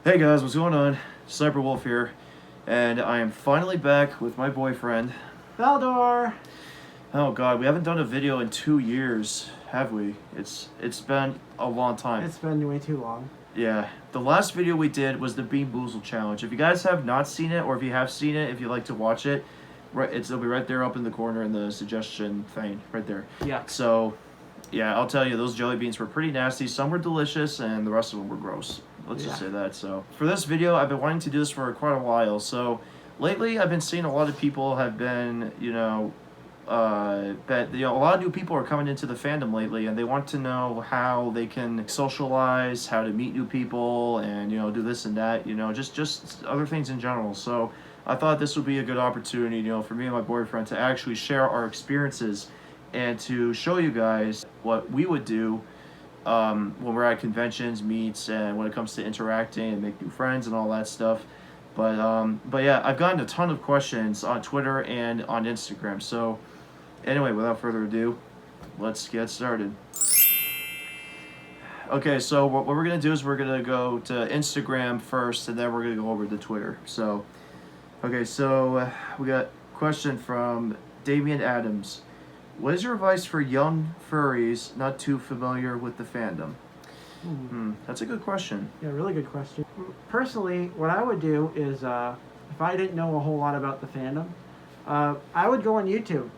Hey guys, what's going on? Sniper Wolf here, and I am finally back with my boyfriend. Valdor! Oh god, we haven't done a video in 2 years, have we? It's been a long time. It's been way too long. Yeah, the last video we did was the Bean Boozle challenge. If you guys have not seen it, or if you have seen it, if you'd like to watch it, it'll be right there up in the corner in the suggestion thing, right there. Yeah. So, yeah, I'll tell you, those jelly beans were pretty nasty. Some were delicious, and the rest of them were gross. Let's just say that. So for this video, I've been wanting to do this for quite a while. So lately, I've been seeing a lot of people have been, a lot of new people are coming into the fandom lately, and they want to know how they can socialize, how to meet new people, and do this and that. Just other things in general. So I thought this would be a good opportunity, for me and my boyfriend to actually share our experiences and to show you guys what we would do when we're at conventions, meets, and when it comes to interacting and make new friends and all that stuff. But yeah, I've gotten a ton of questions on Twitter and on Instagram. So anyway, without further ado, let's get started. Okay, so what we're going to do is we're going to go to Instagram first, and then we're going to go over to Twitter. So, okay, so we got a question from Damian Adams. What is your advice for young furries not too familiar with the fandom? That's a good question. Yeah, really good question. Personally, what I would do is, if I didn't know a whole lot about the fandom, I would go on YouTube.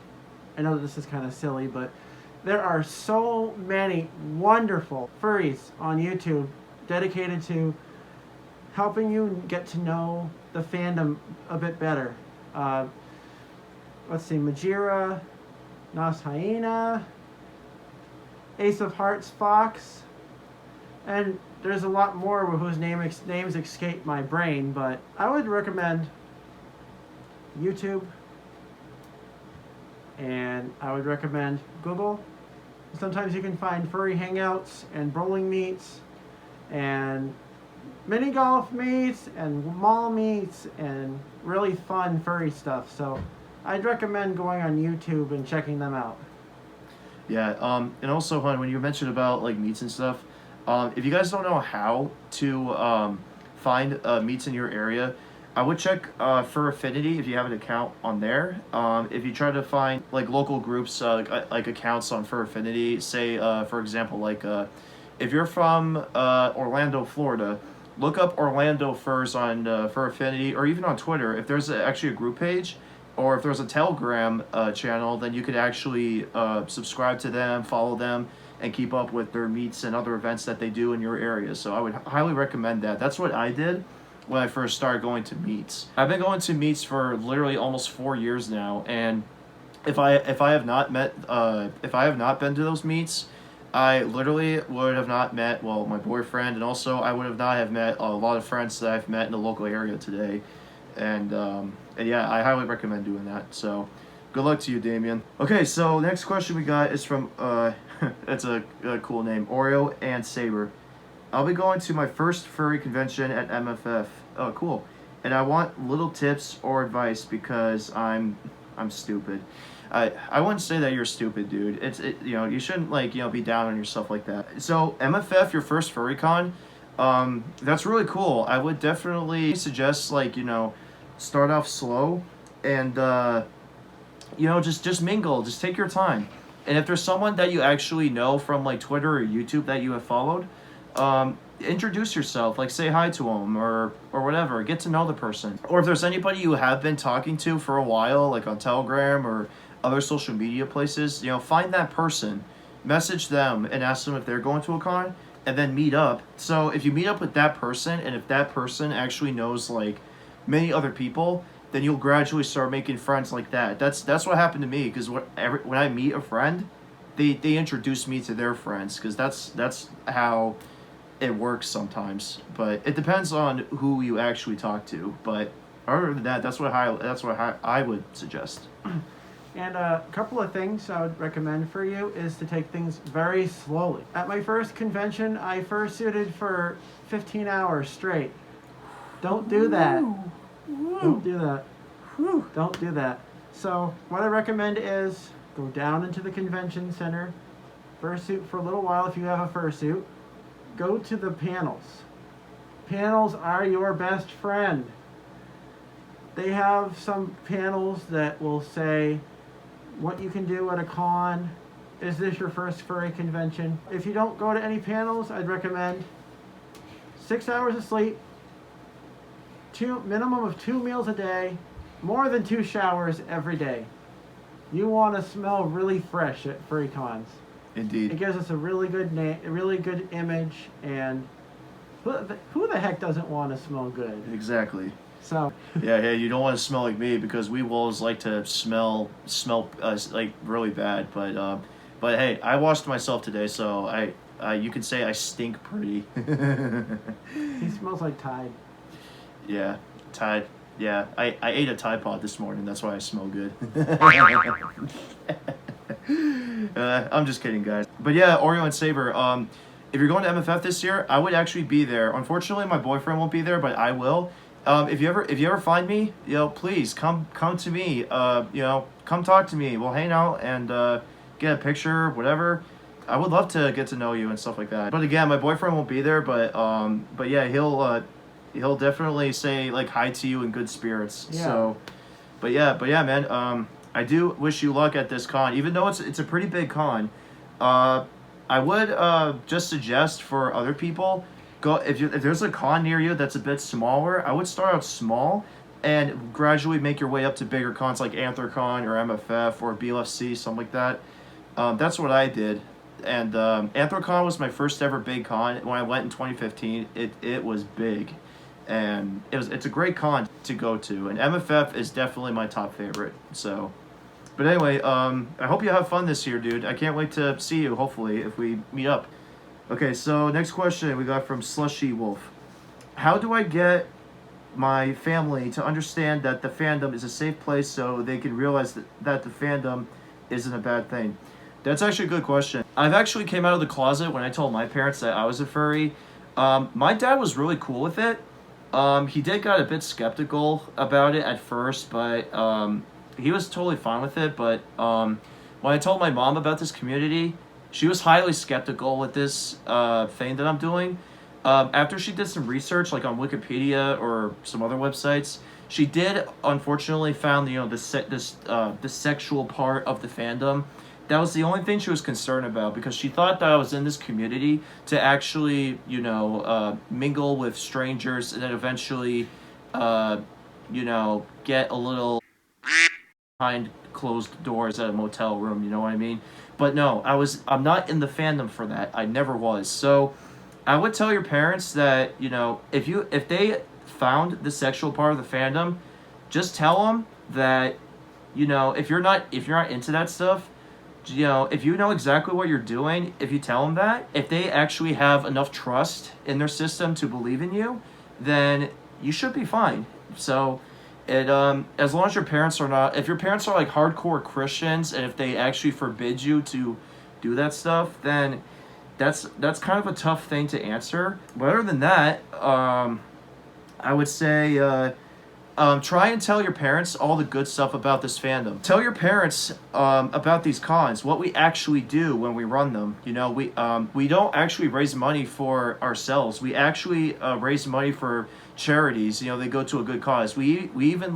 I know this is kind of silly, but there are so many wonderful furries on YouTube dedicated to helping you get to know the fandom a bit better. Let's see, Majira, Nas Hyena, Ace of Hearts Fox, and there's a lot more whose names escape my brain, but I would recommend YouTube, and I would recommend Google. Sometimes you can find furry hangouts and bowling meets and mini golf meets and mall meets and really fun furry stuff. So I'd recommend going on YouTube and checking them out. Yeah, and also, hon, when you mentioned about like meets and stuff, if you guys don't know how to find meets in your area, I would check Fur Affinity if you have an account on there. If you try to find like local groups, like accounts on Fur Affinity, say for example, like if you're from Orlando, Florida, look up Orlando Furs on Fur Affinity, or even on Twitter. If there's actually a group page, or if there's a Telegram channel, then you could actually subscribe to them, follow them, and keep up with their meets and other events that they do in your area. So I would highly recommend that. That's what I did when I first started going to meets. I've been going to meets for literally almost 4 years now, and if I have not been to those meets, I literally would have not met my boyfriend, and also I would have not have met a lot of friends that I've met in the local area today. And yeah, I highly recommend doing that. So, good luck to you, Damien. Okay, so next question we got is from, that's a cool name, Oreo Saver. I'll be going to my first furry convention at MFF. Oh, cool. And I want little tips or advice because I'm stupid. I wouldn't say that you're stupid, dude. You shouldn't be down on yourself like that. So MFF, your first furry con, that's really cool. I would definitely suggest start off slow and just mingle, just take your time. And if there's someone that you actually know from like Twitter or YouTube that you have followed, introduce yourself, like say hi to them or whatever, get to know the person. Or if there's anybody you have been talking to for a while, like on Telegram or other social media places, find that person, message them and ask them if they're going to a con, and then meet up. So if you meet up with that person, and if that person actually knows like many other people, then you'll gradually start making friends like that. That's what happened to me, because when I meet a friend, they introduce me to their friends, because that's how it works sometimes. But it depends on who you actually talk to. But other than that, that's what I would suggest. And a couple of things I would recommend for you is to take things very slowly. At my first convention, I fursuited for 15 hours straight. Don't do that. Don't do that. Don't do that. So what I recommend is go down into the convention center, fursuit for a little while if you have a fursuit. Go to the panels. Panels are your best friend. They have some panels that will say what you can do at a con. Is this your first furry convention? If you don't go to any panels, I'd recommend 6 hours of sleep, minimum of 2 meals a day, more than 2 showers every day. You want to smell really fresh at furry cons. Indeed. It gives us a really good a really good image, and who the heck doesn't want to smell good? Exactly. So Yeah, you don't want to smell like me because we wolves like to smell like really bad. But hey, I washed myself today, so you could say I stink pretty. he smells like Tide. Yeah, Tide. Yeah, I ate a Tide Pod this morning. That's why I smell good. I'm just kidding, guys. But yeah, Oreo and Saver. If you're going to MFF this year, I would actually be there. Unfortunately, my boyfriend won't be there, but I will. If you ever find me, please come to me. Come talk to me. We'll hang out and get a picture, whatever. I would love to get to know you and stuff like that. But again, my boyfriend won't be there, but yeah, he'll definitely say like hi to you in good spirits. Yeah. So, but yeah, man. I do wish you luck at this con, even though it's a pretty big con. I would just suggest for other people, go if there's a con near you that's a bit smaller. I would start out small and gradually make your way up to bigger cons like Anthrocon or MFF or BLFC, something like that. That's what I did. And Anthrocon was my first ever big con. When I went in 2015, it was big, and it's a great con to go to. And MFF is definitely my top favorite. So, but anyway, I hope you have fun this year, dude. I can't wait to see you. Hopefully, if we meet up. Okay, so next question we got from Slushie Wolf. How do I get my family to understand that the fandom is a safe place so they can realize that the fandom isn't a bad thing? That's actually a good question. I've actually came out of the closet when I told my parents that I was a furry. My dad was really cool with it. He did got a bit skeptical about it at first, but he was totally fine with it. But when I told my mom about this community, she was highly skeptical with this thing that I'm doing. After she did some research, like on Wikipedia or some other websites, she did unfortunately found the sexual part of the fandom. That was the only thing she was concerned about because she thought that I was in this community to actually, mingle with strangers and then eventually, get a little behind closed doors at a motel room. You know what I mean? But no, I'm not in the fandom for that. I never was. So I would tell your parents that, if they found the sexual part of the fandom, just tell them that, if you're not into that stuff, if you know exactly what you're doing, if you tell them that, if they actually have enough trust in their system to believe in you, then you should be fine. So, as long as your parents are not, if your parents are like hardcore Christians, and if they actually forbid you to do that stuff, then that's kind of a tough thing to answer. But other than that, I would say, try and tell your parents all the good stuff about this fandom. Tell your parents about these cons, what we actually do when we run them. We don't actually raise money for ourselves. We actually raise money for charities. They go to a good cause. We even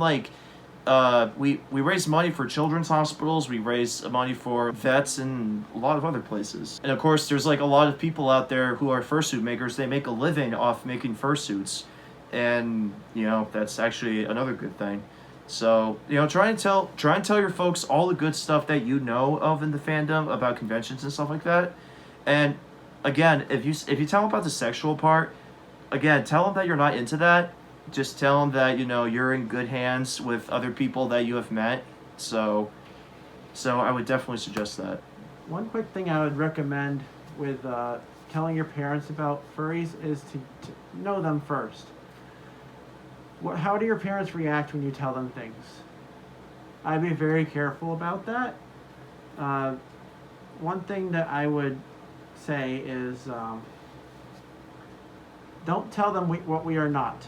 we raise money for children's hospitals. We raise money for vets and a lot of other places. And of course, there's like a lot of people out there who are fursuit makers. They make a living off making fursuits. And that's actually another good thing. So try and tell your folks all the good stuff that you know of in the fandom about conventions and stuff like that. And again, if you tell them about the sexual part, again, tell them that you're not into that. Just tell them that you're in good hands with other people that you have met. So I would definitely suggest that. One quick thing I would recommend with telling your parents about furries is to know them first. How do your parents react when you tell them things? I'd be very careful about that. One thing that I would say is don't tell them what we are not.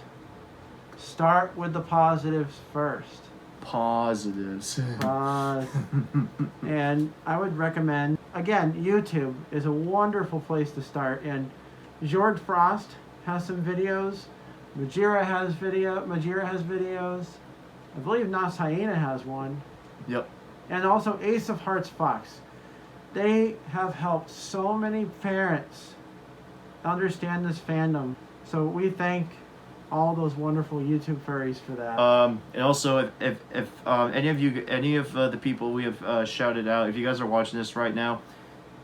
Start with the positives first. Positives. And I would recommend, again, YouTube is a wonderful place to start. And Jord Frost has some videos Majira has videos. I believe Nas Hyena has one. Yep. And also Ace of Hearts Fox. They have helped so many parents understand this fandom. So we thank all those wonderful YouTube furries for that. And also, if any of the people we have shouted out, if you guys are watching this right now,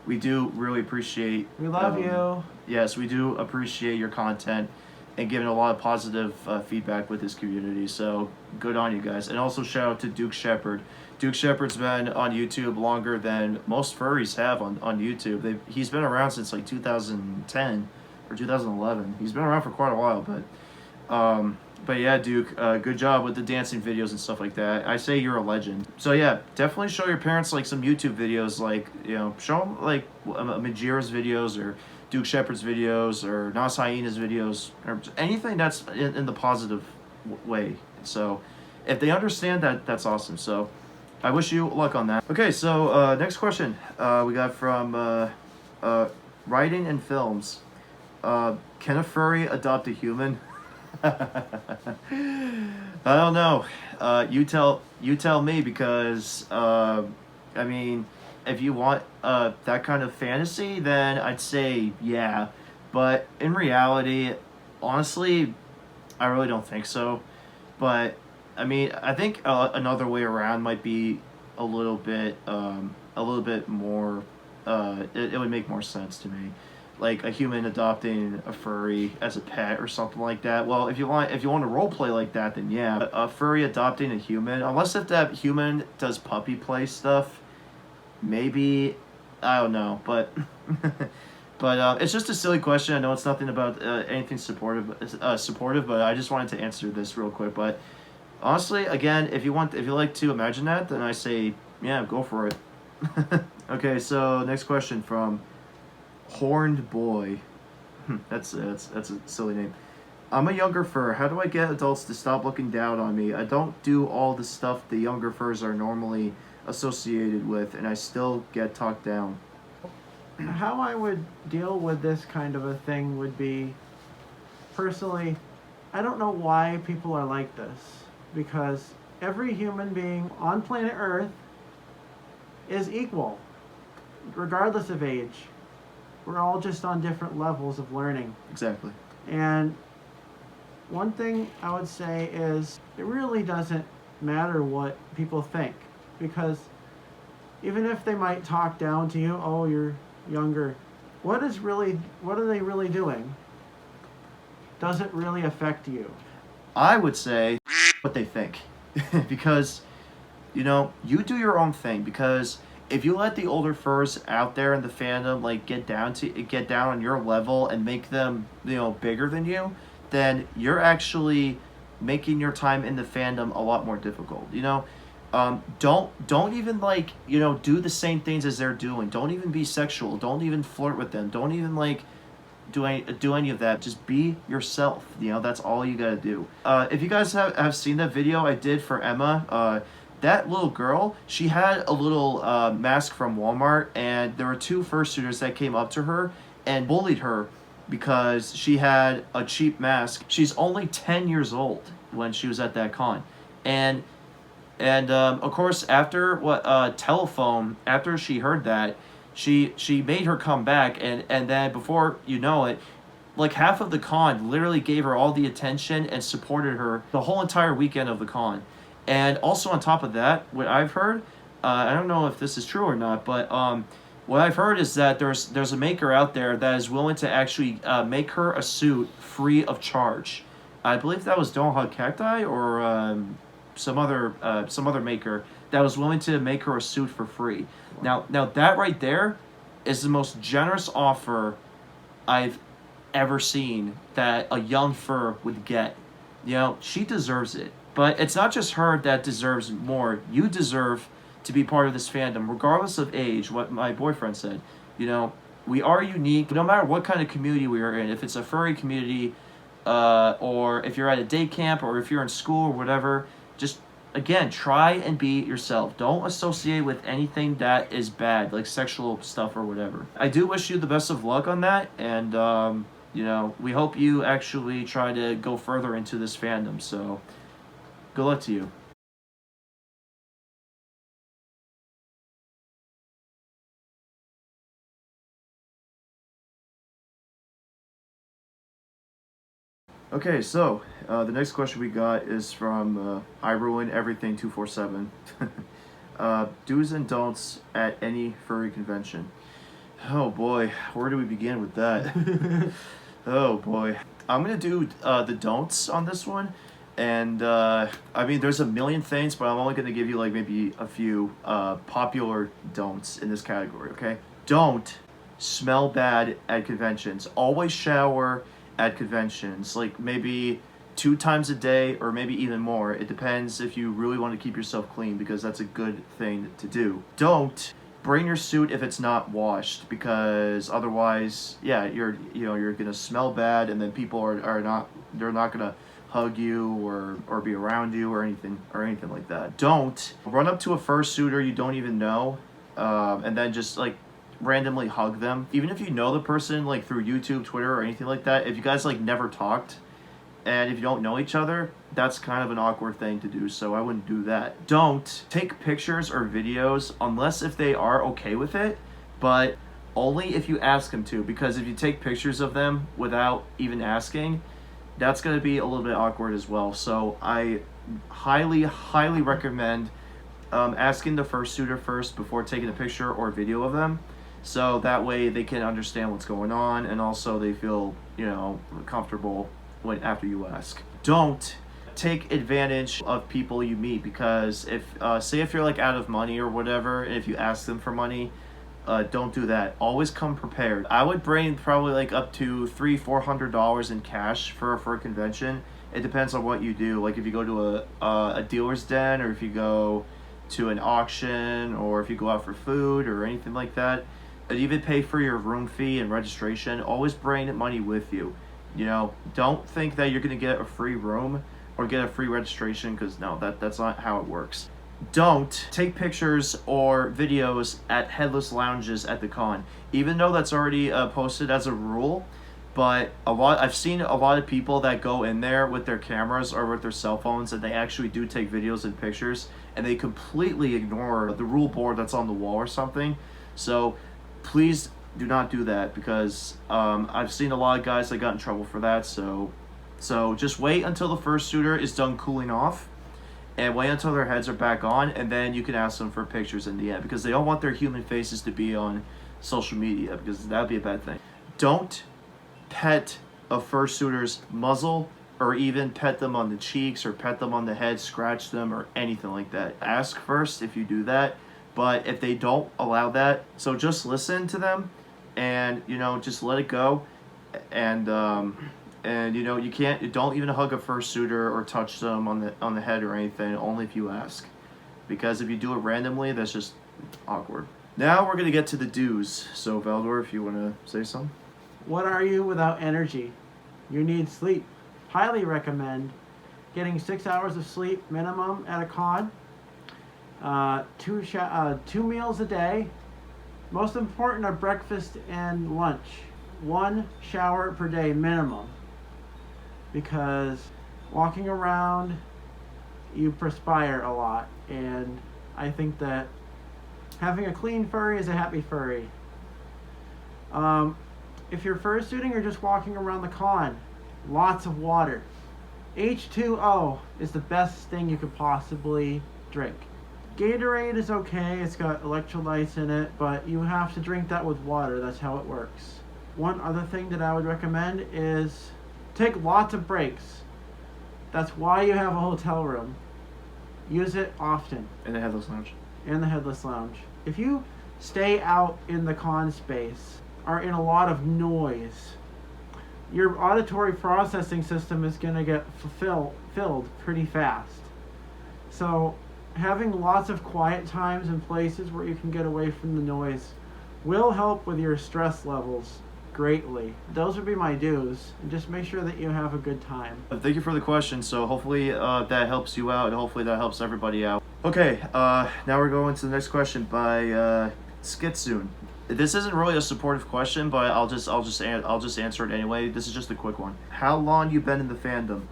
we do really appreciate. We love you. Yes, we do appreciate your content and giving a lot of positive feedback with this community. So good on you guys. And also shout out to Duke Shepherd. Duke Shepherd's been on YouTube longer than most furries have on YouTube. He's been around since like 2010 or 2011. He's been around for quite a while, but yeah, Duke, good job with the dancing videos and stuff like that. I say you're a legend. So yeah, definitely show your parents like some YouTube videos, like, you know, show them like Majira's videos or Duke Shepherd's videos or Nas Hyena's videos or anything that's in the positive way. So if they understand that, that's awesome. So I wish you luck on that. Okay, so next question we got from writing and films. Can a furry adopt a human? I don't know. You tell me, because I mean, if you want that kind of fantasy, then I'd say yeah. But in reality, honestly, I really don't think so. But I mean, I think another way around might be a little bit more. It would make more sense to me, like a human adopting a furry as a pet or something like that. Well, if you want to role play like that, then yeah. A furry adopting a human, unless if that human does puppy play stuff, maybe, I don't know, but but it's just a silly question. I know it's nothing about anything supportive, but I just wanted to answer this real quick. But honestly, again, if you like to imagine that, then I say yeah, go for it. Okay, so next question from hornedboy. That's a silly name. I'm a younger fur. How do I get adults to stop looking down on me? I don't do all the stuff the younger furs are normally associated with, and I still get talked down. How I would deal with this kind of a thing would be, personally, I don't know why people are like this, because every human being on planet Earth is equal, regardless of age. We're all just on different levels of learning. Exactly. And one thing I would say is, it really doesn't matter what people think, because even if they might talk down to you, oh, you're younger, what are they really doing? Does it really affect you? I would say what they think. Because, you know, you do your own thing, because if you let the older furs out there in the fandom like get down on your level and make them, you know, bigger than you, then you're actually making your time in the fandom a lot more difficult. You know, don't even, like, you know, do the same things as they're doing. Don't even be sexual. Don't even flirt with them. Don't even like do any of that. Just be yourself. You know, that's all you gotta do. If you guys have seen that video I did for Emma, that little girl, she had a little mask from Walmart, and there were two fursuiters that came up to her and bullied her because she had a cheap mask. She's only 10 years old when she was at that con. And of course, after telephone, after she heard that, she made her come back, and then before you know it, like half of the con literally gave her all the attention and supported her the whole entire weekend of the con. And also on top of that, what I've heard, I don't know if this is true or not, but what I've heard is that there's a maker out there that is willing to actually make her a suit free of charge. I believe that was Don't Hug Cacti or some other maker that was willing to make her a suit for free. Now that right there is the most generous offer I've ever seen that a young fur would get. You know, she deserves it. But it's not just her that deserves more. You deserve to be part of this fandom, regardless of age, what my boyfriend said. You know, we are unique, no matter what kind of community we are in. If it's a furry community, or if you're at a day camp, or if you're in school or whatever, just, again, try and be yourself. Don't associate with anything that is bad, like sexual stuff or whatever. I do wish you the best of luck on that, and you know, we hope you actually try to go further into this fandom. So, good luck to you. Okay, so the next question we got is from I Ruin Everything 247. Do's and don'ts at any furry convention. Oh boy, where do we begin with that? Oh boy, I'm gonna do the don'ts on this one, and I mean there's a million things, but I'm only gonna give you like maybe a few popular don'ts in this category. Okay, don't smell bad at conventions. Always shower at conventions, like maybe 2 times a day or maybe even more. It depends if you really want to keep yourself clean, because that's a good thing to do. Don't bring your suit if it's not washed, because otherwise, yeah, you're gonna smell bad, and then people are not, they're not gonna hug you or be around you or anything like that. Don't run up to a fursuiter you don't even know, and then just like randomly hug them, even if you know the person like through YouTube, Twitter, or anything like that. If you guys like never talked, and if you don't know each other, that's kind of an awkward thing to do, so I wouldn't do that. Don't take pictures or videos unless if they are okay with it, but only if you ask them to, because if you take pictures of them without even asking, that's going to be a little bit awkward as well. So I highly recommend asking the fursuiter first before taking a picture or video of them, so that way they can understand what's going on, and also they feel, you know, comfortable after you ask. Don't take advantage of people you meet, because if say if you're like out of money or whatever, and if you ask them for money, don't do that. Always come prepared. I would bring probably like up to $300-400 in cash for a convention. It depends on what you do. Like if you go to a dealer's den, or if you go to an auction, or if you go out for food or anything like that, and even pay for your room fee and registration. Always bring money with you. You know, don't think that you're gonna get a free room or get a free registration, because no, that's not how it works. Don't take pictures or videos at headless lounges at the con, even though that's already posted as a rule. But I've seen a lot of people that go in there with their cameras or with their cell phones, and they actually do take videos and pictures, and they completely ignore the rule board that's on the wall or something. So please do not do that, because I've seen a lot of guys that got in trouble for that. So just wait until the fursuiter is done cooling off, and wait until their heads are back on, and then you can ask them for pictures in the end, because they don't want their human faces to be on social media, because that would be a bad thing. Don't pet a fursuiter's muzzle, or even pet them on the cheeks, or pet them on the head, scratch them, or anything like that. Ask first if you do that. But if they don't allow that, so just listen to them, and you know, just let it go, and you know, don't even hug a fursuiter or touch them on the head or anything, only if you ask, because if you do it randomly, that's just awkward. Now we're gonna get to the do's. So Valdor, if you want to say something. What are you without energy? You need sleep. Highly recommend getting 6 hours of sleep minimum at a con. 2 meals a day. Most important are breakfast and lunch. 1 shower per day minimum, because walking around you perspire a lot, and I think that having a clean furry is a happy furry. If you're fursuiting or just walking around the con, lots of water. H2O is the best thing you could possibly drink. Gatorade is okay, it's got electrolytes in it, but you have to drink that with water. That's how it works. One other thing that I would recommend is take lots of breaks. That's why you have a hotel room. Use it often. And the headless lounge. And the headless lounge. If you stay out in the con space, are in a lot of noise, your auditory processing system is going to get filled pretty fast. So having lots of quiet times and places where you can get away from the noise will help with your stress levels greatly. Those would be my do's, and just make sure that you have a good time. Thank you for the question. So hopefully that helps you out, and hopefully that helps everybody out. Okay, now we're going to the next question by Skitsune. This isn't really a supportive question, but I'll just answer it anyway. This is just a quick one. How long you been in the fandom?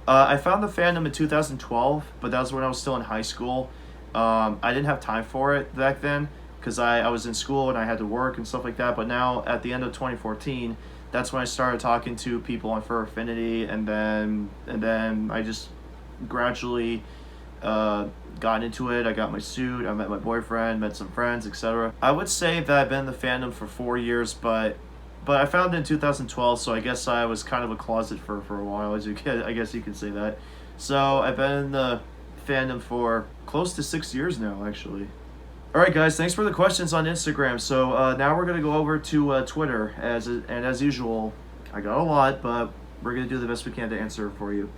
I found the fandom in 2012, but that was when I was still in high school. I didn't have time for it back then because I was in school and I had to work and stuff like that. But now at the end of 2014, that's when I started talking to people on Fur Affinity, and then I just gradually got into it. I got my suit. I met my boyfriend, met some friends, etc. I would say that I've been in the fandom for 4 years, but I found it in 2012, so I guess I was kind of a closet for a while, as you can, I guess you can say that. So I've been in the fandom for close to 6 years now, actually. All right, guys, thanks for the questions on Instagram. So now we're gonna go over to Twitter, as usual. I got a lot, but we're gonna do the best we can to answer for you.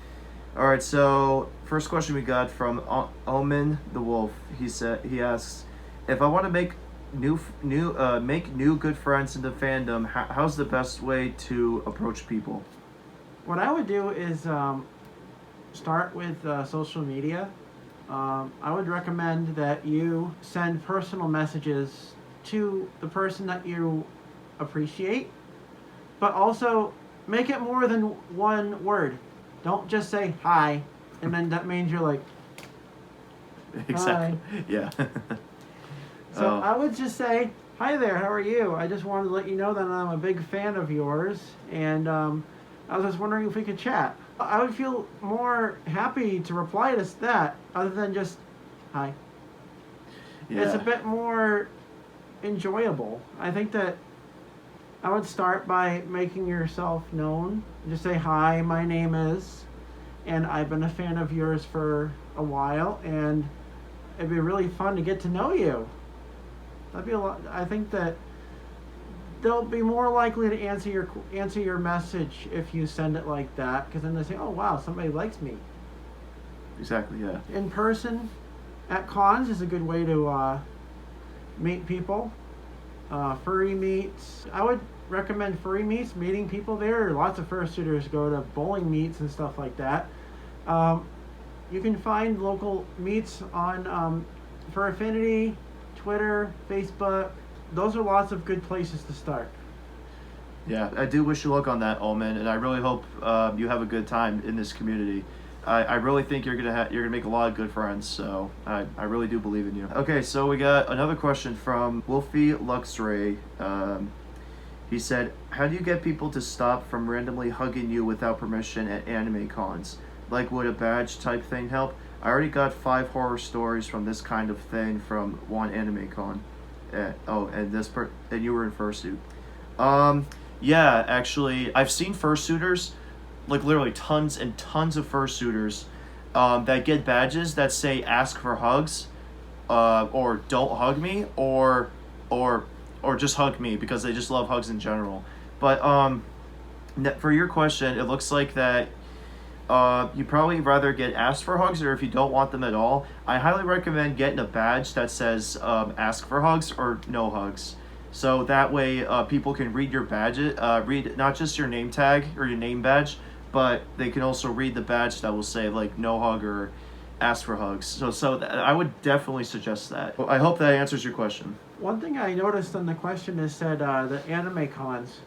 All right, so first question we got from Omen the Wolf. He asks, if I want to make new good friends in the fandom, how's the best way to approach people? What I would do is start with social media. I would recommend that you send personal messages to the person that you appreciate, but also make it more than one word. Don't just say hi, and then that means you're like, Exactly. hi. Yeah. So I would just say, hi there, how are you? I just wanted to let you know that I'm a big fan of yours, and I was just wondering if we could chat. I would feel more happy to reply to that other than just, hi. Yeah. It's a bit more enjoyable. I think that I would start by making yourself known. Just say, hi, my name is, and I've been a fan of yours for a while, and it'd be really fun to get to know you. That'd be a lot. I think that they'll be more likely to answer your message if you send it like that, because then they say, oh wow, somebody likes me. Exactly. Yeah. In person at cons is a good way to meet people. Furry meets. I would recommend furry meets, meeting people there. Lots of fursuiters go to bowling meets and stuff like that. You can find local meets on Fur Affinity, Twitter, Facebook. Those are lots of good places to start. Yeah, I do wish you luck on that, Omen, and I really hope you have a good time in this community. I really think you're gonna make a lot of good friends. So I really do believe in you. Okay, so we got another question from Wolfie Luxray. He said, "How do you get people to stop from randomly hugging you without permission at anime cons? Like, would a badge type thing help? I already got 5 horror stories from this kind of thing from one anime con. And you were in fursuit. Yeah, actually, I've seen fursuiters, like literally tons and tons of fursuiters, that get badges that say "ask for hugs," or "don't hug me," or just hug me because they just love hugs in general. But for your question, it looks like that you probably rather get asked for hugs, or if you don't want them at all, I highly recommend getting a badge that says ask for hugs or no hugs. So that way people can read your badge, read not just your name tag or your name badge, but they can also read the badge that will say like no hug or ask for hugs. So I would definitely suggest that. I hope that answers your question. One thing I noticed on the question is said the anime cons.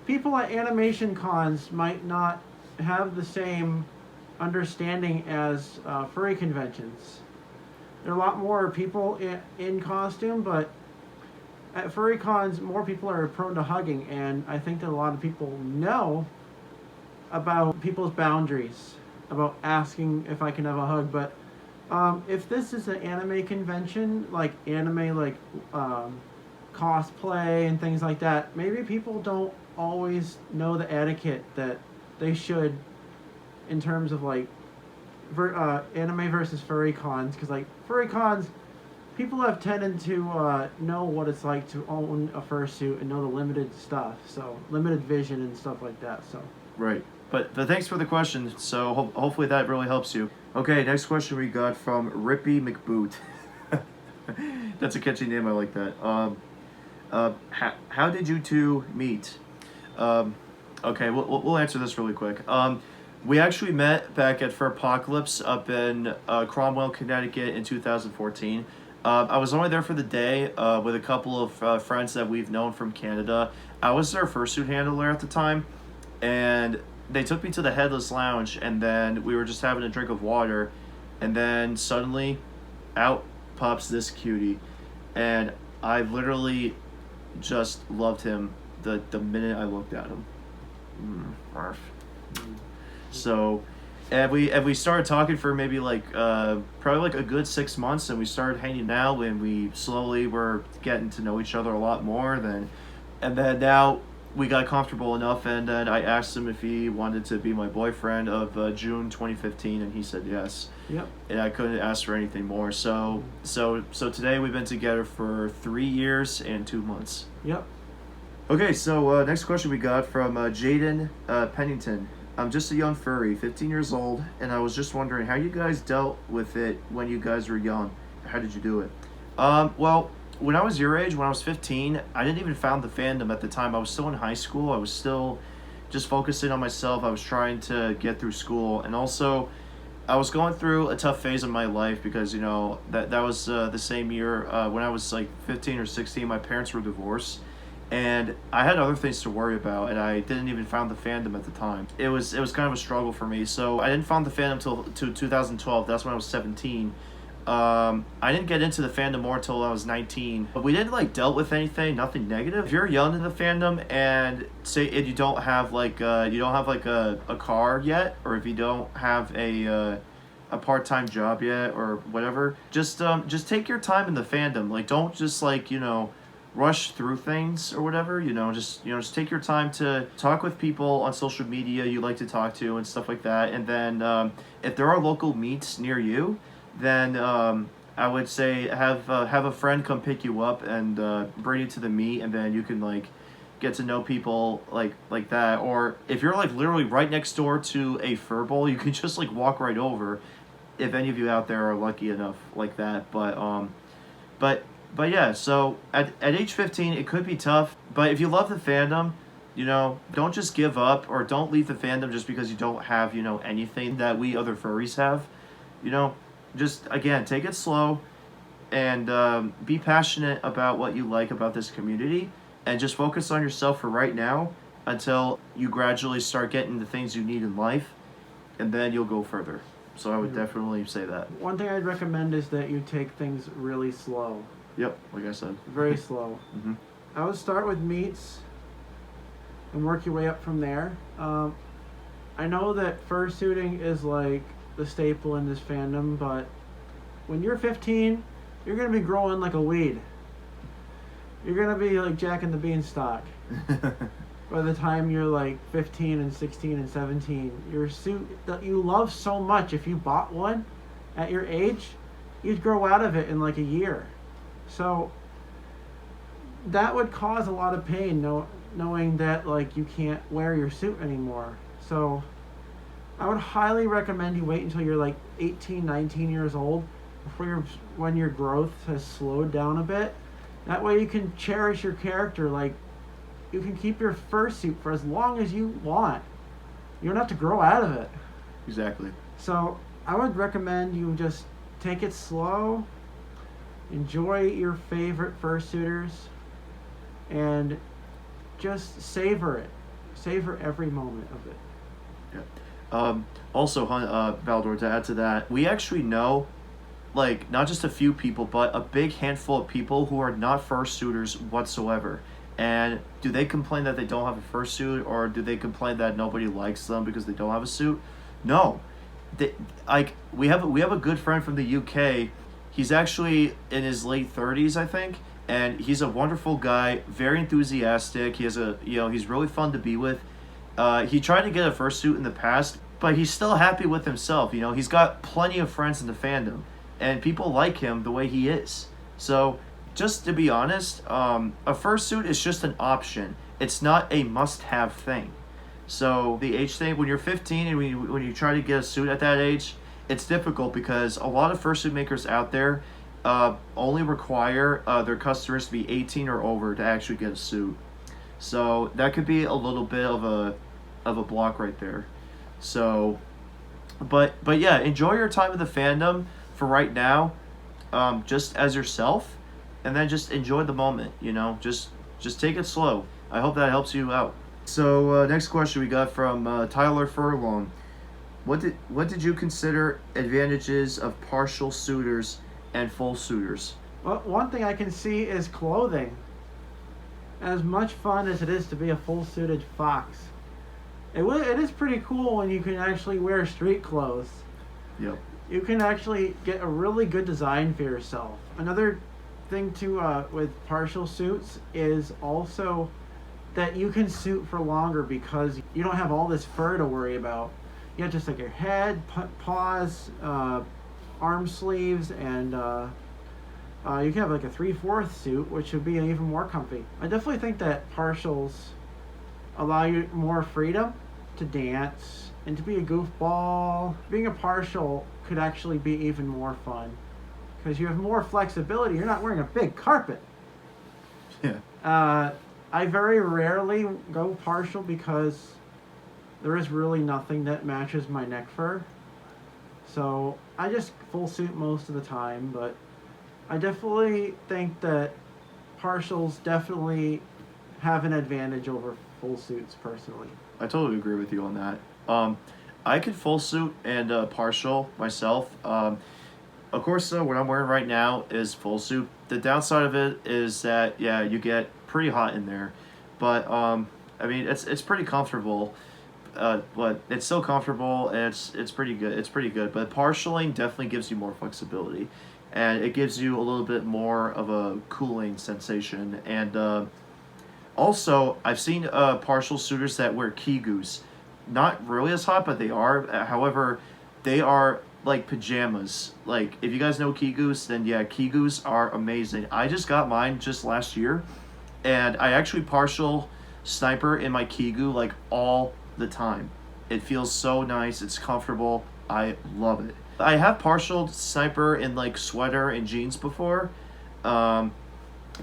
People at animation cons might not have the same understanding as furry conventions. There are a lot more people in costume, but at furry cons, more people are prone to hugging, and I think that a lot of people know about people's boundaries, about asking if I can have a hug. But if this is an anime convention, like anime, like cosplay and things like that, maybe people don't always know the etiquette that they should in terms of like anime versus furry cons, because like furry cons, people have tended to know what it's like to own a fursuit and know the limited stuff, so limited vision and stuff like that. So Right. But thanks for the question. So hopefully that really helps you. Okay, next question we got from Rippy McBoot. That's a catchy name. I like that. How did you two meet? Okay, we'll answer this really quick. We actually met back at Furpocalypse up in Cromwell, Connecticut in 2014. I was only there for the day with a couple of friends that we've known from Canada. I was their fursuit handler at the time, and they took me to the Headless Lounge, and then we were just having a drink of water, and then suddenly, out pops this cutie, and I literally just loved him the minute I looked at him. Barf. So, and we started talking for maybe like probably like a good 6 months, and we started hanging out, and we slowly were getting to know each other a lot more. And then now we got comfortable enough, and then I asked him if he wanted to be my boyfriend of June 2015, and he said yes. Yep. And I couldn't ask for anything more. So today we've been together for 3 years and 2 months. Yep. Okay, so next question we got from Jaden Pennington. I'm just a young furry, 15 years old, and I was just wondering how you guys dealt with it when you guys were young. How did you do it? Well, when I was your age, when I was 15, I didn't even found the fandom at the time. I was still in high school. I was still just focusing on myself. I was trying to get through school, and also I was going through a tough phase of my life because, you know, that was the same year when I was like 15 or 16, my parents were divorced. And I had other things to worry about, and I didn't even found the fandom at the time. It was kind of a struggle for me. So I didn't found the fandom till 2012. That's when I was 17. I didn't get into the fandom more until I was 19. But we didn't like dealt with anything, nothing negative. If you're young in the fandom and say if you don't have like a car yet, or if you don't have a part-time job yet, or whatever, just take your time in the fandom. Like, don't just like, you know, rush through things or whatever. Just take your time to talk with people on social media you like to talk to and stuff like that. And then if there are local meets near you, then I would say have a friend come pick you up and bring you to the meet, and then you can like get to know people like that. Or if you're like literally right next door to a fur bowl, you can just like walk right over, if any of you out there are lucky enough like that. But yeah, so at age 15, it could be tough. But if you love the fandom, you know, don't just give up, or don't leave the fandom just because you don't have, you know, anything that we other furries have. You know, just, again, take it slow and be passionate about what you like about this community, and just focus on yourself for right now until you gradually start getting the things you need in life, and then you'll go further. So I would definitely say that. One thing I'd recommend is that you take things really slow. Yep, like I said. Very slow. Mm-hmm. I would start with meets and work your way up from there. I know that fursuiting is like the staple in this fandom, but when you're 15, you're going to be growing like a weed. You're going to be like Jack and the Beanstalk. By the time you're like 15 and 16 and 17, your suit that you love so much, if you bought one at your age, you'd grow out of it in like a year. So that would cause a lot of pain, knowing that like you can't wear your suit anymore. So I would highly recommend you wait until you're like 18, 19 years old when your growth has slowed down a bit. That way you can cherish your character. Like, you can keep your fursuit for as long as you want. You don't have to grow out of it. Exactly. So I would recommend you just take it slow, enjoy your favorite fursuiters, and just savor it. Savor every moment of it. Yeah. Also, Valdor, to add to that, we actually know, like, not just a few people, but a big handful of people who are not fursuiters whatsoever. And do they complain that they don't have a fursuit, or do they complain that nobody likes them because they don't have a suit? No. We have a good friend from the UK. He's actually in his late 30s, I think, and he's a wonderful guy, very enthusiastic. He's really fun to be with. He tried to get a fursuit in the past, but he's still happy with himself. You know, he's got plenty of friends in the fandom, and people like him the way he is. So, just to be honest, a fursuit is just an option. It's not a must-have thing. So the age thing, when you're 15 and when you try to get a suit at that age, it's difficult because a lot of fursuit makers out there only require their customers to be 18 or over to actually get a suit. So that could be a little bit of a block right there. So, but yeah, enjoy your time with the fandom for right now. just as yourself, and then just enjoy the moment. You know, just take it slow. I hope that helps you out. So next question we got from Tyler Furlong. What did you consider advantages of partial suitors and full suitors? Well, one thing I can see is clothing. As much fun as it is to be a full suited fox, it is pretty cool when you can actually wear street clothes. Yep. You can actually get a really good design for yourself. Another thing to with partial suits is also that you can suit for longer because you don't have all this fur to worry about. You have just like your head, paws, arm sleeves, and you can have like a 3/4 suit, which would be even more comfy. I definitely think that partials allow you more freedom to dance and to be a goofball. Being a partial could actually be even more fun because you have more flexibility. You're not wearing a big carpet. Yeah. I very rarely go partial because there is really nothing that matches my neck fur. So I just full suit most of the time, but I definitely think that partials definitely have an advantage over full suits personally. I totally agree with you on that. I could full suit and partial myself. Of course, what I'm wearing right now is full suit. The downside of it is that you get pretty hot in there, but I mean it's pretty comfortable. But it's still comfortable and it's pretty good. It's pretty good. But partialing definitely gives you more flexibility, and it gives you a little bit more of a cooling sensation. And also, I've seen partial suitors that wear kigus. Not really as hot, but they are. However, they are like pajamas. Like, if you guys know kigus, then yeah, kigus are amazing. I just got mine just last year, and I actually partial sniper in my kigu like all the time. It feels so nice. It's comfortable. I love it. I have partial sniper in like sweater and jeans before.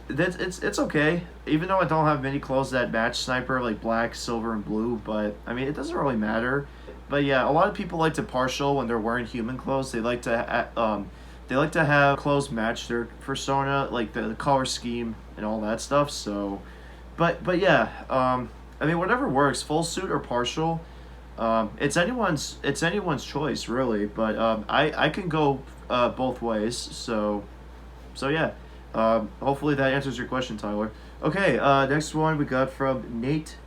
It's okay, even though I don't have many clothes that match sniper, like black, silver, and blue. But I mean, it doesn't really matter. But yeah, a lot of people like to partial when they're wearing human clothes. They like to have clothes match their persona, like the color scheme and all that stuff. So, but yeah, I mean, whatever works, full suit or partial. It's anyone's choice, really. But I can go both ways. So yeah. Hopefully that answers your question, Tyler. Okay, next one we got from Nate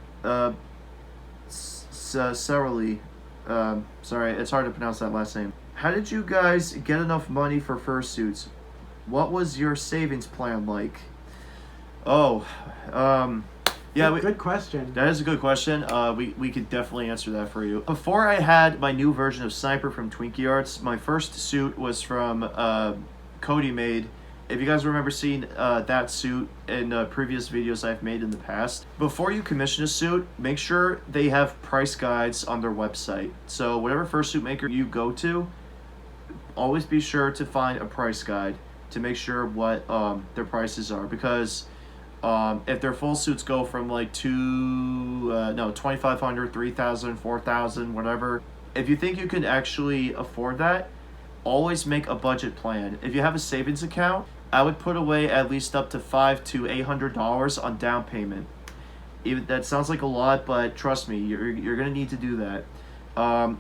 Sarali. Sorry, it's hard to pronounce that last name. How did you guys get enough money for fursuits? What was your savings plan like? Oh, yeah. Good question. That is a good question. We could definitely answer that for you. Before I had my new version of Sniper from Twinkie Arts, my first suit was from Cody Made. If you guys remember seeing that suit in previous videos I've made in the past, before you commission a suit, make sure they have price guides on their website. So whatever fursuit maker you go to, always be sure to find a price guide to make sure what their prices are. Because if their full suits go from like $2,500, $3,000, $4,000, whatever, if you think you can actually afford that, always make a budget plan. If you have a savings account, I would put away at least up to $500 to $800 on down payment. Even that sounds like a lot, but trust me, you're gonna need to do that.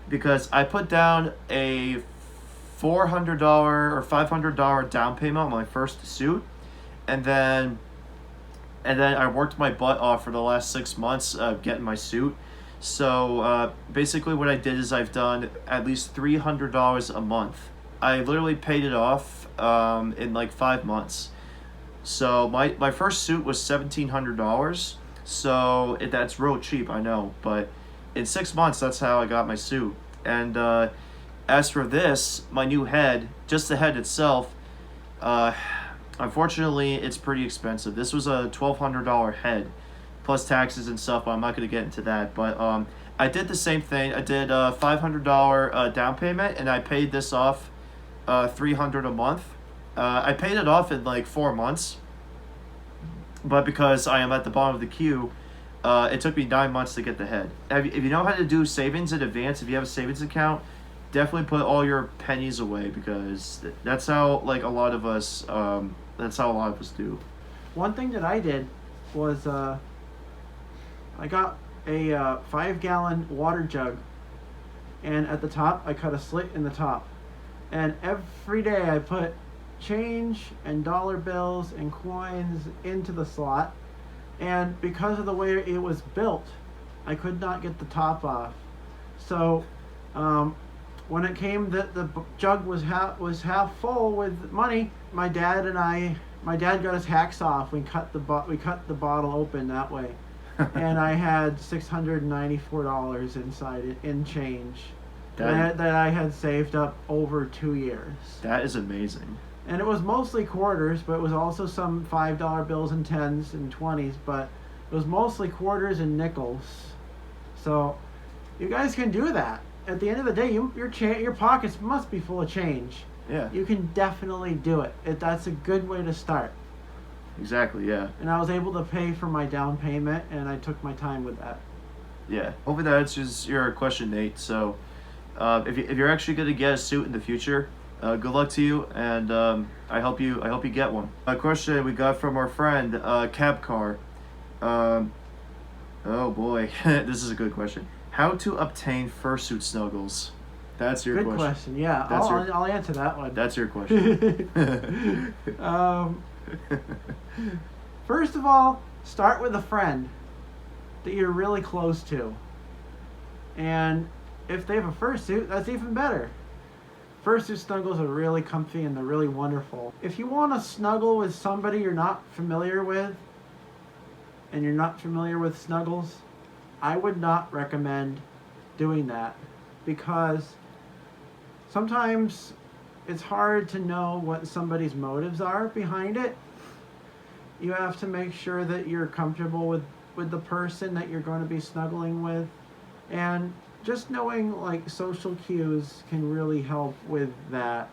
Because I put down a $400 or $500 down payment on my first suit, and then I worked my butt off for the last 6 months getting my suit. So basically what I did is I've done at least $300 a month. I literally paid it off in like 5 months. So my first suit was $1,700. So that's real cheap, I know. But in 6 months, that's how I got my suit. And as for this, my new head, just the head itself, unfortunately, it's pretty expensive. This was a $1,200 head, plus taxes and stuff, but I'm not going to get into that. But I did the same thing. I did a $500 down payment, and I paid this off $300 a month. I paid it off in like 4 months, but because I am at the bottom of the queue, it took me 9 months to get the head. If you know how to do savings in advance, if you have a savings account, definitely put all your pennies away, because that's how like a lot of us do. One thing that I did was I got a 5-gallon water jug, and at the top I cut a slit in the top, and every day I put change and dollar bills and coins into the slot, and because of the way it was built, I could not get the top off. So when it came that the jug was half full with money, my dad got his hacksaw. We cut the bottle open that way, and I had $694 inside it in change that I had saved up over 2 years. That is amazing. And it was mostly quarters, but it was also some $5 bills and 10s and 20s, but it was mostly quarters and nickels. So you guys can do that. At the end of the day, your pockets must be full of change. Yeah. You can definitely do it. That's a good way to start. Exactly, yeah. And I was able to pay for my down payment, and I took my time with that. Yeah. Hopefully that answers your question, Nate. So if you're actually going to get a suit in the future, good luck to you, and I hope you get one. A question we got from our friend Capcar. Oh boy, this is a good question. How to obtain fursuit snuggles? That's your question. Good question. Yeah, I'll answer that one. That's your question. First of all, start with a friend that you're really close to, and if they have a fursuit, that's even better. Fursuit snuggles are really comfy and they're really wonderful. If you want to snuggle with somebody you're not familiar with, and you're not familiar with snuggles, I would not recommend doing that, because sometimes it's hard to know what somebody's motives are behind it. You have to make sure that you're comfortable with the person that you're going to be snuggling with, and just knowing like social cues can really help with that.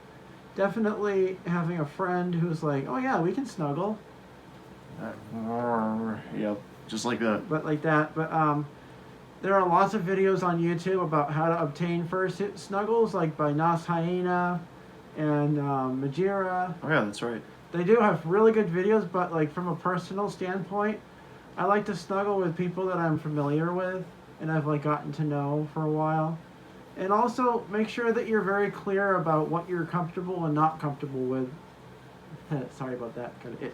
Definitely having a friend who's like, oh yeah, we can snuggle. Yep, just like that. But like that. But there are lots of videos on YouTube about how to obtain fursuit snuggles, like by Nas Hyena and Majira. Oh yeah, that's right. They do have really good videos, but like from a personal standpoint, I like to snuggle with people that I'm familiar with and I've like gotten to know for a while. And also make sure that you're very clear about what you're comfortable and not comfortable with. Sorry about that, got an itch.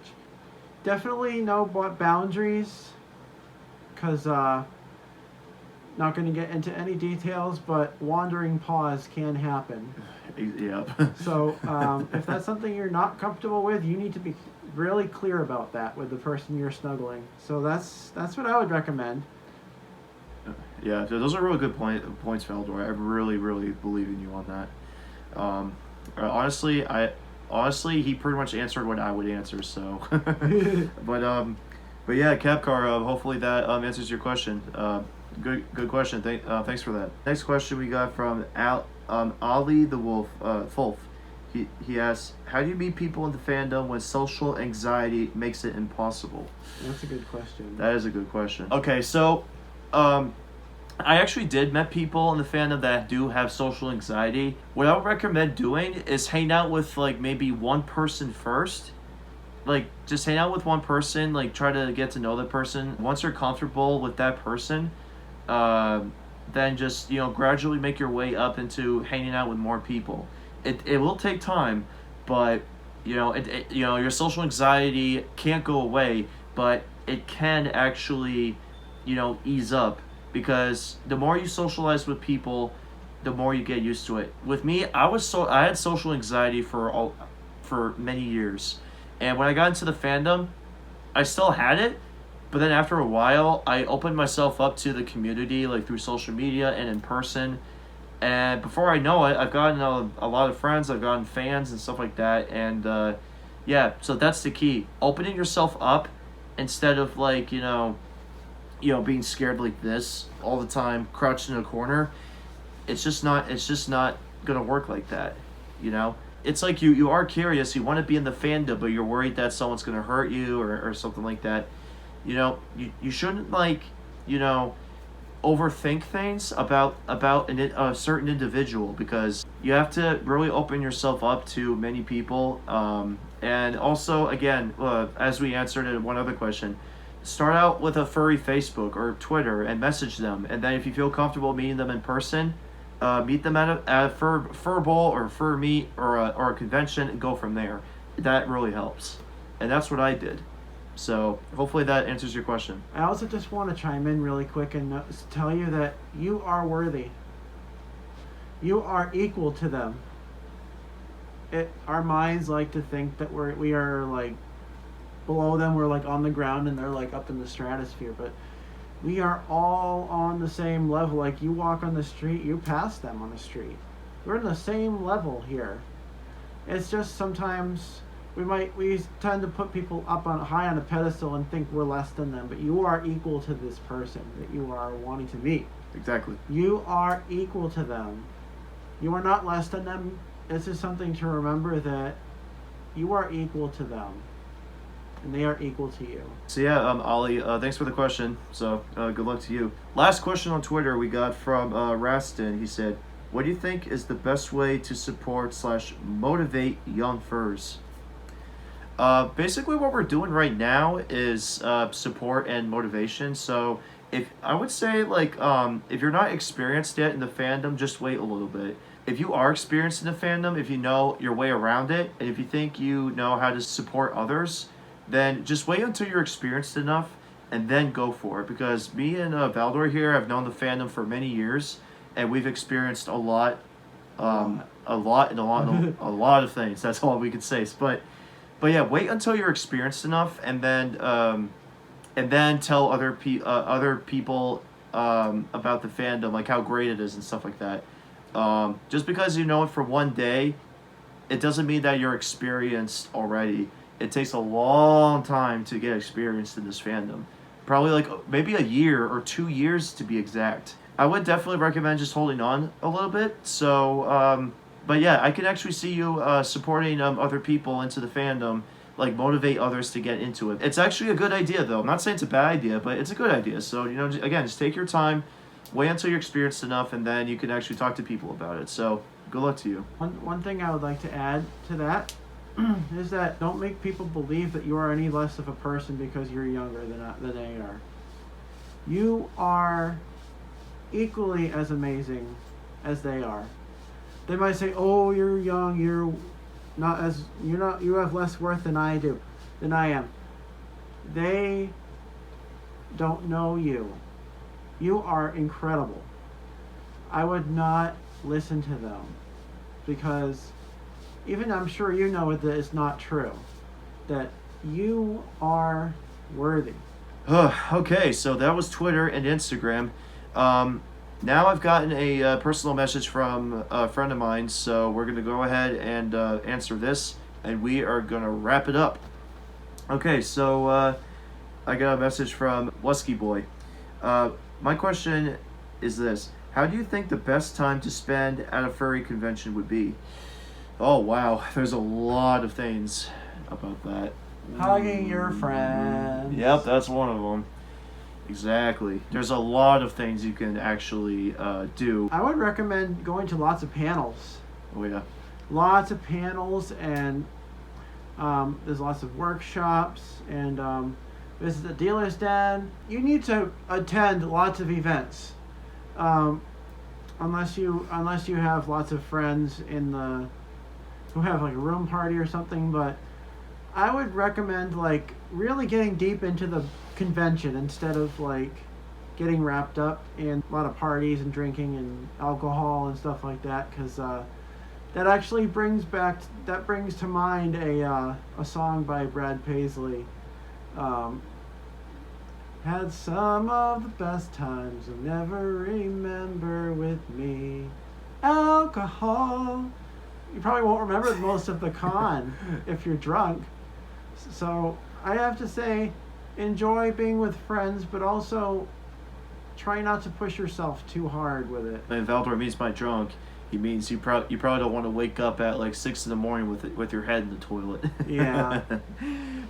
Definitely know what boundaries, because not going to get into any details, but wandering paws can happen. Yep. So if that's something you're not comfortable with, you need to be really clear about that with the person you're snuggling. So that's what I would recommend. Yeah, those are really good points, Valdor. I really believe in you on that. Honestly, he pretty much answered what I would answer. So, but yeah, Capcar. Hopefully that answers your question. Good question. Thanks for that. Next question we got from Ali the Wolf. Fulf. He asks, how do you meet people in the fandom when social anxiety makes it impossible? That's a good question. That is a good question. Okay, so I actually did met people in the fandom that do have social anxiety. What I would recommend doing is hang out with like maybe one person first. Like just hang out with one person, like try to get to know the person. Once you're comfortable with that person, then just, gradually make your way up into hanging out with more people. It will take time, but your social anxiety can't go away, but it can actually, ease up, because the more you socialize with people, the more you get used to it. With me, I had social anxiety for many years, and when I got into the fandom, I still had it, but then after a while, I opened myself up to the community, like through social media and in person. And before I know it, I've gotten a lot of friends, I've gotten fans and stuff like that. And yeah, so that's the key. Opening yourself up instead of like, being scared like this all the time, crouched in a corner. It's just not gonna work like that, It's like you are curious, you want to be in the fandom, but you're worried that someone's gonna hurt you or something like that. You shouldn't overthink things about a certain individual, because you have to really open yourself up to many people. And also, again, as we answered in one other question, start out with a furry Facebook or Twitter and message them, and then if you feel comfortable meeting them in person, meet them at a fur bowl or fur meet or a convention and go from there. That really helps, and that's what I did. So hopefully that answers your question. I also just want to chime in really quick and tell you that you are worthy. You are equal to them. Our minds like to think that we are like below them. We're like on the ground and they're like up in the stratosphere. But we are all on the same level. Like you walk on the street, you pass them on the street. We're in the same level here. It's just sometimes we tend to put people up on high on a pedestal and think we're less than them. But you are equal to this person that you are wanting to meet. Exactly. You are equal to them. You are not less than them. This is something to remember, that you are equal to them, and they are equal to you. So yeah, Ollie, thanks for the question. So good luck to you. Last question on Twitter we got from Rastin. He said, "What do you think is the best way to support / motivate young furs?" Basically, what we're doing right now is support and motivation. So if I would say, like, if you're not experienced yet in the fandom, just wait a little bit. If you are experienced in the fandom, if you know your way around it, and if you think you know how to support others, then just wait until you're experienced enough and then go for it. Because me and Valdor here have known the fandom for many years, and we've experienced a lot of things. That's all we could say. But yeah, wait until you're experienced enough, and then tell other people about the fandom, like how great it is and stuff like that. Just because you know it for one day, it doesn't mean that you're experienced already. It takes a long time to get experienced in this fandom. Probably like maybe a year or 2 years to be exact. I would definitely recommend just holding on a little bit. So, but yeah, I can actually see you supporting other people into the fandom, like motivate others to get into it. It's actually a good idea, though. I'm not saying it's a bad idea, but it's a good idea. So, again, just take your time. Wait until you're experienced enough, and then you can actually talk to people about it. So, good luck to you. One thing I would like to add to that is that don't make people believe that you are any less of a person because you're younger than they are. You are equally as amazing as they are. They might say, "Oh, you're young. You have less worth than I am." They don't know you. You are incredible. I would not listen to them, because even I'm sure you know that it's not true, that you are worthy. Okay, so that was Twitter and Instagram. Now I've gotten a personal message from a friend of mine, so we're going to go ahead and answer this, and we are going to wrap it up. Okay, so I got a message from Lusky Boy. My question is this: how do you think the best time to spend at a furry convention would be? Oh, wow. There's a lot of things about that. Hugging your friends. Yep, that's one of them. Exactly. There's a lot of things you can actually do. I would recommend going to lots of panels. Oh, yeah. Lots of panels, and there's lots of workshops, and visit the dealer's den. You need to attend lots of events. Unless you have lots of friends who have like a room party or something, but I would recommend like really getting deep into the convention instead of like getting wrapped up in a lot of parties and drinking and alcohol and stuff like that, because that actually brings to mind a song by Brad Paisley. Had some of the best times you'll never remember with me. Alcohol. You probably won't remember most of the con if you're drunk. So I have to say, enjoy being with friends, but also try not to push yourself too hard with it. And Valdor means by drunk, he means you probably don't want to wake up at like 6 in the morning with your head in the toilet. Yeah.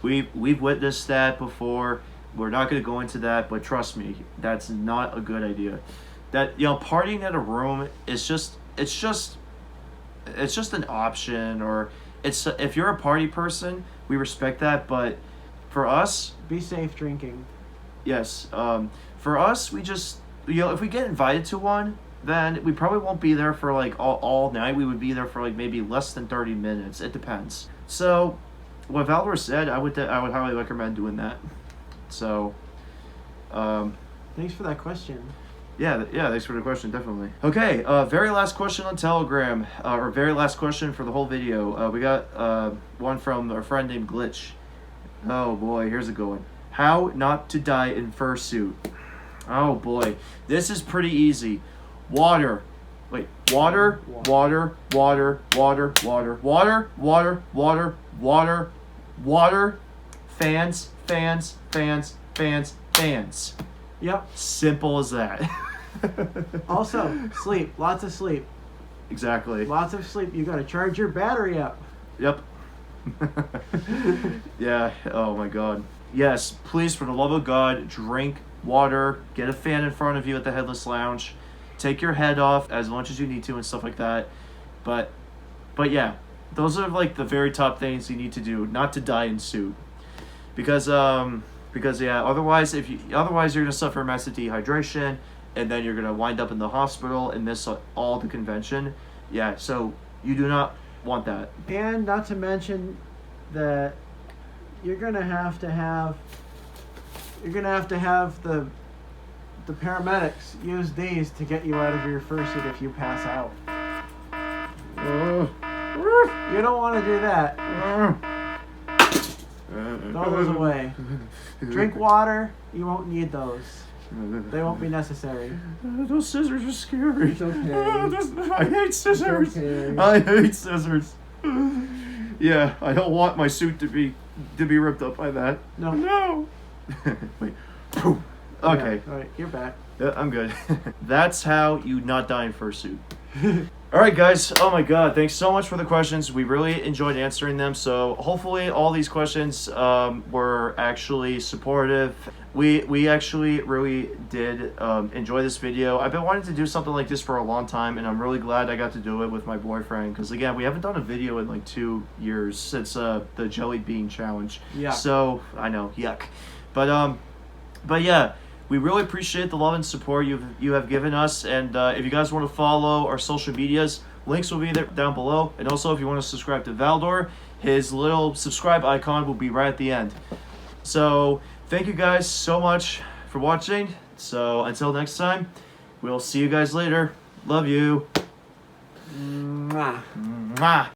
We've witnessed that before. We're not going to go into that, but trust me, that's not a good idea. That, you know, partying at a room is just an option, or it's, if you're a party person, we respect that, but for us, Be safe drinking. yes, for us, we just, you know, if we get invited to one, then we probably won't be there for like all night. We would be there for like maybe less than 30 minutes. It depends. So, what Valdor said, I would highly recommend doing that. So, Thanks for that question. yeah, thanks for the question, definitely. Okay, very last question on Telegram, or very last question for the whole video. We got one from our friend named Glitch. Oh boy, here's a good one. How not to die in fursuit. Oh boy, this is pretty easy. Water. Wait, water, water, water, water, water, water, water, water, water, water, fans, fans, fans, fans, fans. Yep. Simple as that. Also, sleep. Lots of sleep. Exactly. Lots of sleep. You got to charge your battery up. Yep. Yeah, oh my god. Yes, please, for the love of God, drink water, get a fan in front of you at the Headless Lounge, take your head off as much as you need to and stuff like that. But yeah, those are like the very top things you need to do, not to die in suit. Because yeah, otherwise you're gonna suffer massive dehydration, and then you're gonna wind up in the hospital and miss all the convention. Yeah, so you do not want that. And not to mention that you're gonna have to have the paramedics use these to get you out of your fursuit if you pass out. You don't want to do that. Throw those away. Drink water. You won't need those. They won't be necessary. Those scissors are scary. It's okay. I hate scissors. It's okay. I hate scissors. Yeah, I don't want my suit to be ripped up by that. No. No. Wait. Poof. Okay. Yeah. All right, you're back. Yeah, I'm good. That's how you not die in fursuit. All right, guys. Oh my God! Thanks so much for the questions. We really enjoyed answering them. So hopefully, all these questions were actually supportive. We actually really did enjoy this video. I've been wanting to do something like this for a long time, and I'm really glad I got to do it with my boyfriend. Because again, we haven't done a video in like 2 years since the jelly bean challenge. Yeah. So I know, yuck. But yeah. We really appreciate the love and support you have given us, and if you guys want to follow our social medias, links will be there down below. And also, if you want to subscribe to Valdor, his little subscribe icon will be right at the end. So thank you guys so much for watching. So until next time, we'll see you guys later. Love you. Mwah. Mwah.